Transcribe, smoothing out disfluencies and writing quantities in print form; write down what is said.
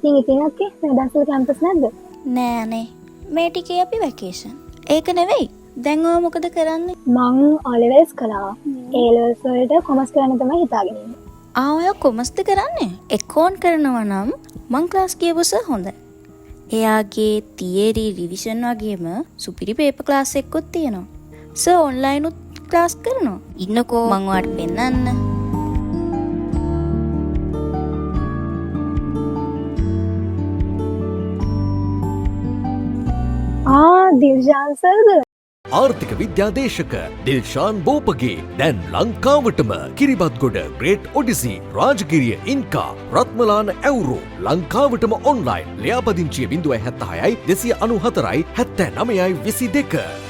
ඉතින් ඔක්කේ මේ දවස්වල කැම්පස් නැද්ද? නෑනේ. මේ ටිකේ අපි වැකේෂන්. ඒක නෙවෙයි. දැන් ඔය මොකද කරන්නේ? මං ඔලෙවල්ස් කළා. ඒලෙවල්ස් වලට කොමර්ස් කරන්න තමයි හිතාගෙන ඉන්නේ. ඔය කොමස්ද කරන්නේ? එකෝන් කරනවා නම් මං ක්ලාස් කියපු සර් හොඳයි. එයාගේ තියරි රිවිෂන් වගේම සුපිරි පේපර් ක්ලාස් එකකුත් තියෙනවා. සර් ඔන්ලයින් උත් ක්ලාස් කරනවා. ඉන්නකෝ මං ඔයාලට පෙන්නන්න. දිල්ෂාන් සර්ද? ආර්ථික විද්‍යාදේශක දිල්ෂාන් බෝපගේ දැන් ලංකාවටම Kiribathgoda great odyssey Rajagiriya Inca Ratmalana ඇවුරෝ ලංකාවටම ඔන්ලයින් ලියාපදිංචිය 076 294 79 22